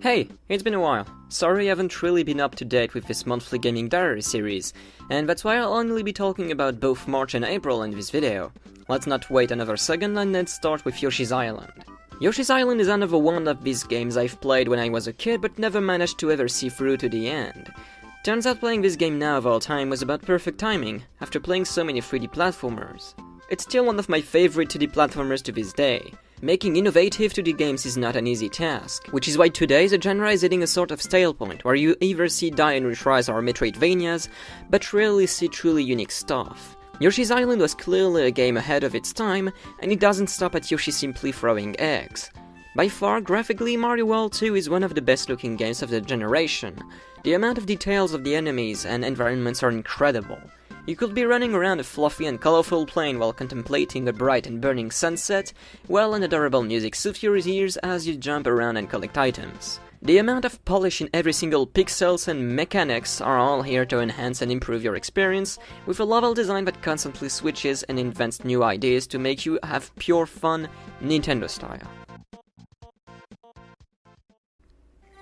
Hey, it's been a while. Sorry I haven't really been up to date with this monthly gaming diary series, and that's why I'll only be talking about both March and April in this video. Let's not wait another second and let's start with Yoshi's Island. Yoshi's Island is another one of these games I've played when I was a kid but never managed to ever see through to the end. Turns out playing this game now of all time was about perfect timing, after playing so many 3D platformers. It's still one of my favorite 2D platformers to this day. Making innovative 2D games is not an easy task, which is why today the genre is hitting a sort of stale point, where you either see die and retries or Metroidvanias, but rarely see truly unique stuff. Yoshi's Island was clearly a game ahead of its time, and it doesn't stop at Yoshi simply throwing eggs. By far, graphically, Mario World 2 is one of the best looking games of the generation. The amount of details of the enemies and environments are incredible. You could be running around a fluffy and colorful plain while contemplating a bright and burning sunset, while an adorable music soothes your ears as you jump around and collect items. The amount of polish in every single pixels and mechanics are all here to enhance and improve your experience, with a level design that constantly switches and invents new ideas to make you have pure fun, Nintendo style.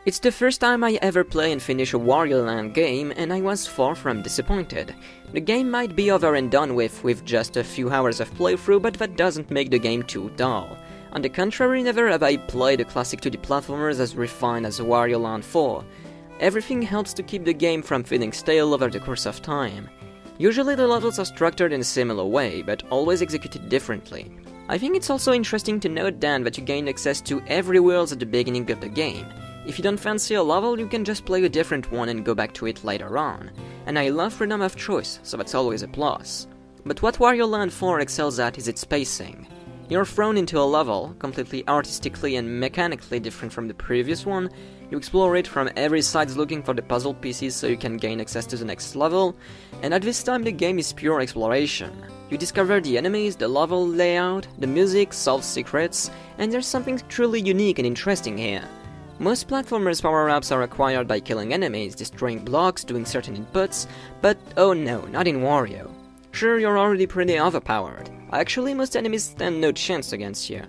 It's the first time I ever play and finish a Wario Land game, and I was far from disappointed. The game might be over and done with just a few hours of playthrough, but that doesn't make the game too dull. On the contrary, never have I played a classic 2D platformers as refined as Wario Land 4. Everything helps to keep the game from feeling stale over the course of time. Usually the levels are structured in a similar way, but always executed differently. I think it's also interesting to note then that you gain access to every world at the beginning of the game. If you don't fancy a level, you can just play a different one and go back to it later on. And I love freedom of choice, so that's always a plus. But what Wario Land 4 excels at is its pacing. You're thrown into a level, completely artistically and mechanically different from the previous one. You explore it from every side looking for the puzzle pieces so you can gain access to the next level, and at this time the game is pure exploration. You discover the enemies, the level layout, the music, solve secrets, and there's something truly unique and interesting here. Most platformers' power-ups are acquired by killing enemies, destroying blocks, doing certain inputs, but oh no, not in Wario. Sure, you're already pretty overpowered. Actually, most enemies stand no chance against you.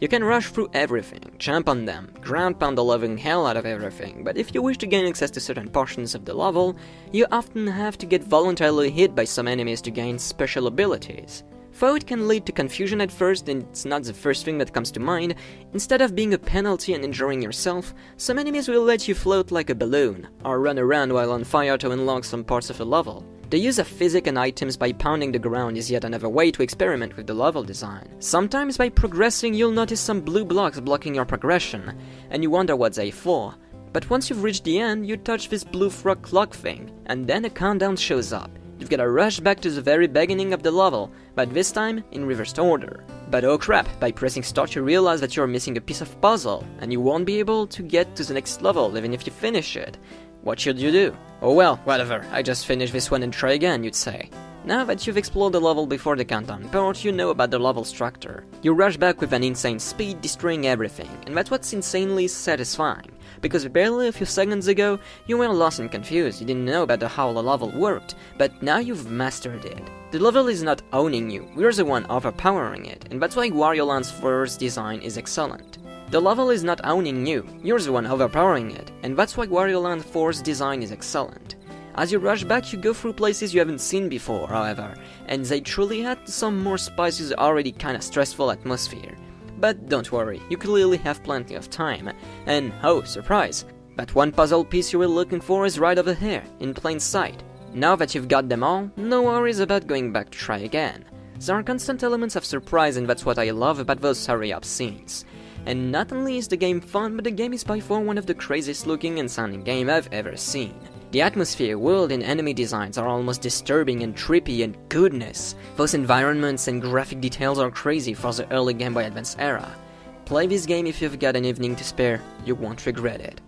You can rush through everything, jump on them, ground pound the living hell out of everything, but if you wish to gain access to certain portions of the level, you often have to get voluntarily hit by some enemies to gain special abilities. Though it can lead to confusion at first, and it's not the first thing that comes to mind, instead of being a penalty and injuring yourself, some enemies will let you float like a balloon, or run around while on fire to unlock some parts of a level. The use of physics and items by pounding the ground is yet another way to experiment with the level design. Sometimes by progressing you'll notice some blue blocks blocking your progression, and you wonder what they're for. But once you've reached the end, you touch this blue frog clock thing, and then a countdown shows up. You've gotta rush back to the very beginning of the level, but this time in reversed order. But oh crap, by pressing start you realize that you're missing a piece of puzzle, and you won't be able to get to the next level even if you finish it. What should you do? Oh well, whatever, I just finished this one and try again, you'd say. Now that you've explored the level before the countdown part, you know about the level structure. You rush back with an insane speed, destroying everything, and that's what's insanely satisfying. Because barely a few seconds ago, you were lost and confused, you didn't know about how the level worked, but now you've mastered it. The level is not owning you, we're the one overpowering it, and that's why Wario Land's first design is excellent. The level is not owning you, you're the one overpowering it, and that's why Wario Land 4's design is excellent. As you rush back, you go through places you haven't seen before, however, and they truly had some more spices already kinda stressful atmosphere. But don't worry, you clearly have plenty of time, and oh, surprise, that one puzzle piece you were looking for is right over here, in plain sight. Now that you've got them all, no worries about going back to try again. There are constant elements of surprise, and that's what I love about those hurry-up scenes. And not only is the game fun, but the game is by far one of the craziest looking and sounding game I've ever seen. The atmosphere, world, and enemy designs are almost disturbing and trippy, and goodness, those environments and graphic details are crazy for the early Game Boy Advance era. Play this game if you've got an evening to spare, you won't regret it.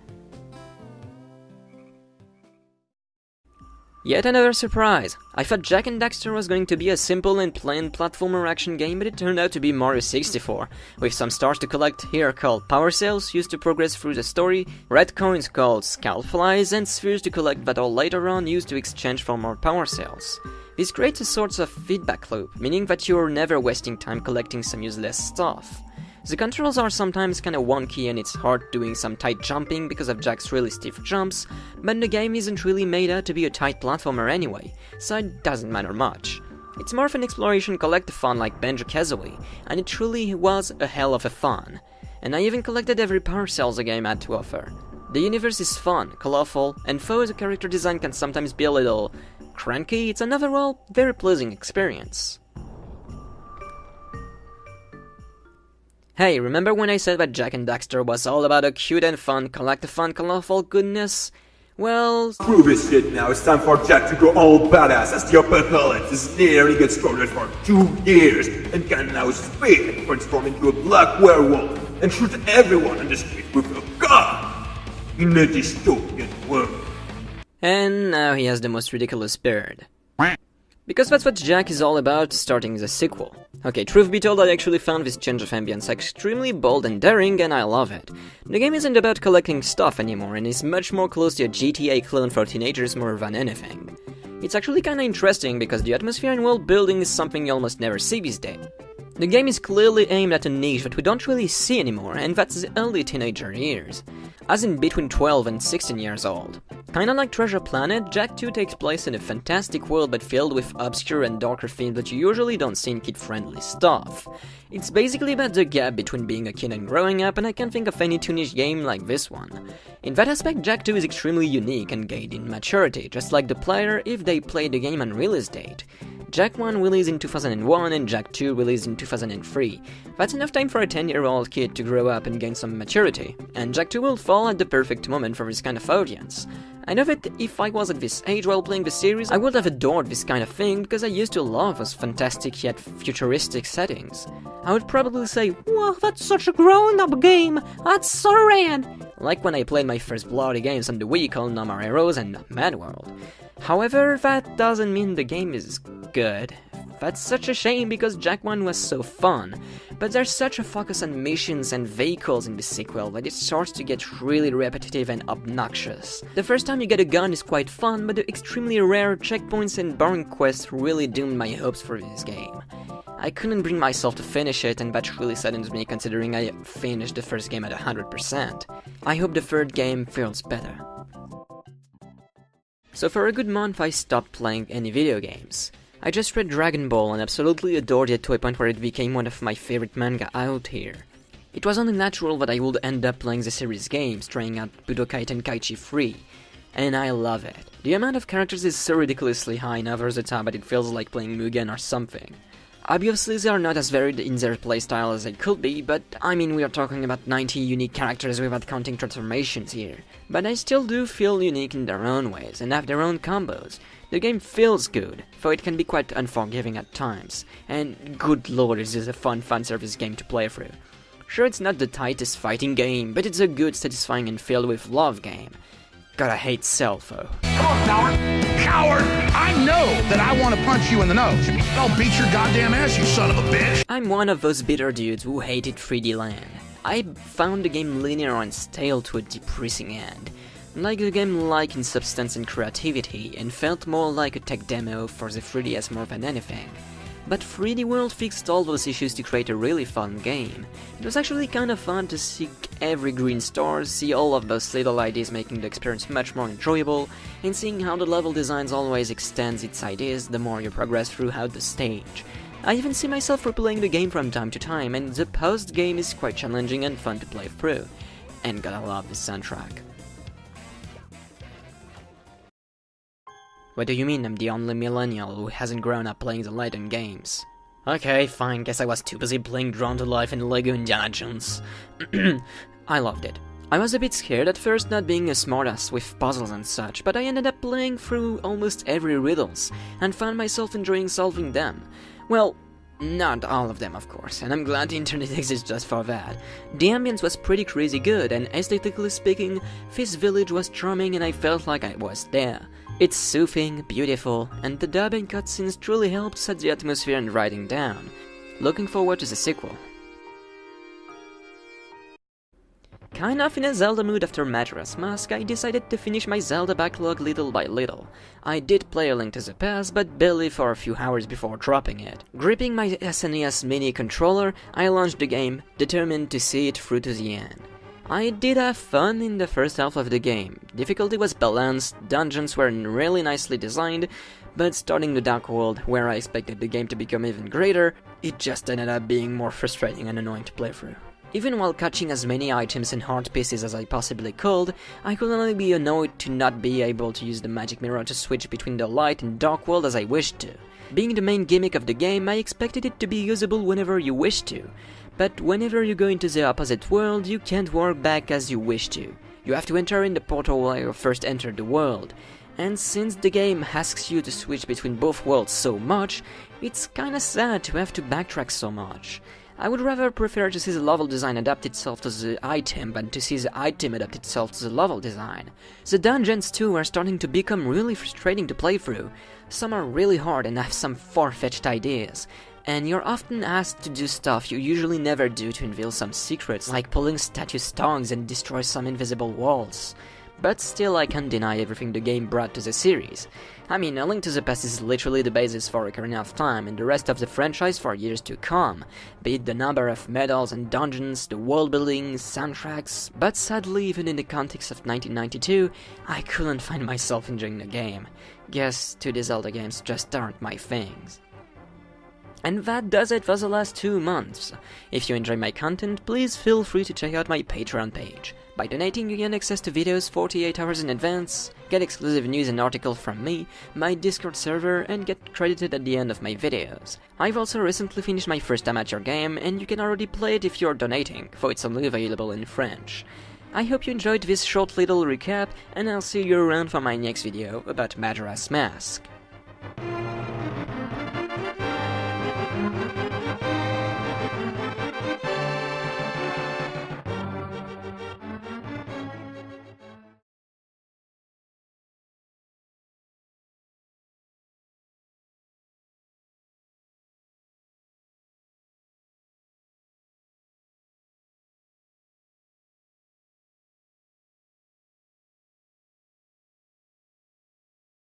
Yet another surprise! I thought Jak and Daxter was going to be a simple and plain platformer action game, but it turned out to be Mario 64, with some stars to collect here called power cells used to progress through the story, red coins called scalp flies, and spheres to collect that are later on used to exchange for more power cells. This creates a sort of feedback loop, meaning that you're never wasting time collecting some useless stuff. The controls are sometimes kinda wonky and it's hard doing some tight jumping because of Jak's really stiff jumps, but the game isn't really made out to be a tight platformer anyway, so it doesn't matter much. It's more of an exploration collective fun like Banjo-Kazooie, and it truly was a hell of a fun. And I even collected every power cell the game had to offer. The universe is fun, colorful, and though the character design can sometimes be a little cranky, it's an overall very pleasing experience. Hey, remember when I said that Jak and Daxter was all about a cute and fun, collective fun, colorful goodness? Well... Screw this shit now, it's time for Jak to go all badass as the apocalypse is near. He gets stranded for 2 years and can now speak and transform into a black werewolf and shoot everyone on the street with a gun in a dystopian world. And now he has the most ridiculous beard. Because that's what Jak is all about, starting the sequel. Okay, truth be told, I actually found this change of ambience extremely bold and daring, and I love it. The game isn't about collecting stuff anymore, and is much more close to a GTA clone for teenagers more than anything. It's actually kinda interesting, because the atmosphere and world building is something you almost never see these days. The game is clearly aimed at a niche that we don't really see anymore, and that's the early teenager years. As in between 12 and 16 years old. Kinda like Treasure Planet, Jak 2 takes place in a fantastic world but filled with obscure and darker themes that you usually don't see in kid-friendly stuff. It's basically about the gap between being a kid and growing up, and I can't think of any teenage game like this one. In that aspect, Jak 2 is extremely unique and gained in maturity, just like the player if they played the game on release date. Jak 1 released in 2001 and Jak 2 released in 2003. That's enough time for a 10-year-old kid to grow up and gain some maturity, and Jak 2 will fall at the perfect moment for this kind of audience. I know that if I was at this age while playing the series, I would have adored this kind of thing because I used to love those fantastic yet futuristic settings. I would probably say, "Wow, that's such a grown-up game! That's so rad!" Like when I played my first bloody games on the Wii called No More Heroes and Mad World. However, that doesn't mean the game is good. That's such a shame because Jak 1 was so fun, but there's such a focus on missions and vehicles in the sequel that it starts to get really repetitive and obnoxious. The first time you get a gun is quite fun, but the extremely rare checkpoints and boring quests really doomed my hopes for this game. I couldn't bring myself to finish it, and that really saddens me considering I finished the first game at 100%. I hope the third game feels better. So for a good month I stopped playing any video games. I just read Dragon Ball and absolutely adored it to a point where it became one of my favorite manga out here. It was only natural that I would end up playing the series games, trying out Budokai Tenkaichi 3. And I love it. The amount of characters is so ridiculously high and over the top that it feels like playing Mugen or something. Obviously they are not as varied in their playstyle as they could be, but I mean we are talking about 90 unique characters without counting transformations here. But I still do feel unique in their own ways and have their own combos. The game feels good, though it can be quite unforgiving at times, and good lord is this a fun fanservice game to play through. Sure, it's not the tightest fighting game, but it's a good, satisfying and filled with love game. God, I hate Serph though. Come on, coward! Coward! I know that I want to punch you in the nose. I'll beat your goddamn ass, you son of a bitch! I'm one of those bitter dudes who hated 3D Land. I found the game linear and stale to a depressing end. Like the game like in substance and creativity, and felt more like a tech demo for the 3DS more than anything. But 3D World fixed all those issues to create a really fun game. It was actually kinda fun to see every green star, see all of those little ideas making the experience much more enjoyable, and seeing how the level designs always extends its ideas the more you progress throughout the stage. I even see myself replaying the game from time to time, and the post-game is quite challenging and fun to play through. And gotta love the soundtrack. What do you mean I'm the only millennial who hasn't grown up playing the Layton games? Okay, fine, guess I was too busy playing Drawn to Life and Lego Indiana Jones. I loved it. I was a bit scared at first not being a smartass with puzzles and such, but I ended up playing through almost every riddles, and found myself enjoying solving them. Well, not all of them of course, and I'm glad the internet exists just for that. The ambience was pretty crazy good, and aesthetically speaking, this village was charming and I felt like I was there. It's soothing, beautiful, and the dubbing cutscenes truly helped set the atmosphere and writing down. Looking forward to the sequel. Kind of in a Zelda mood after Majora's Mask, I decided to finish my Zelda backlog little by little. I did play A Link to the Past, but barely for a few hours before dropping it. Gripping my SNES Mini controller, I launched the game, determined to see it through to the end. I did have fun in the first half of the game. Difficulty was balanced, dungeons were really nicely designed, but starting the Dark World, where I expected the game to become even greater, it just ended up being more frustrating and annoying to play through. Even while catching as many items and heart pieces as I possibly could, I could only be annoyed to not be able to use the magic mirror to switch between the light and dark world as I wished to. Being the main gimmick of the game, I expected it to be usable whenever you wish to, but whenever you go into the opposite world, you can't work back as you wish to. You have to enter in the portal where you first entered the world, and since the game asks you to switch between both worlds so much, it's kinda sad to have to backtrack so much. I would rather prefer to see the level design adapt itself to the item than to see the item adapt itself to the level design. The dungeons too are starting to become really frustrating to play through. Some are really hard and have some far-fetched ideas, and you're often asked to do stuff you usually never do to unveil some secrets, like pulling statue tongues and destroy some invisible walls. But still, I can't deny everything the game brought to the series. I mean, A Link to the Past is literally the basis for Ocarina of Time and the rest of the franchise for years to come, be it the number of medals and dungeons, the world building, soundtracks, but sadly, even in the context of 1992, I couldn't find myself enjoying the game. Guess 2D Zelda games just aren't my things. And that does it for the last 2 months. If you enjoy my content, please feel free to check out my Patreon page. By donating, you get access to videos 48 hours in advance, get exclusive news and articles from me, my Discord server, and get credited at the end of my videos. I've also recently finished my first amateur game, and you can already play it if you're donating, though it's only available in French. I hope you enjoyed this short little recap, and I'll see you around for my next video about Majora's Mask.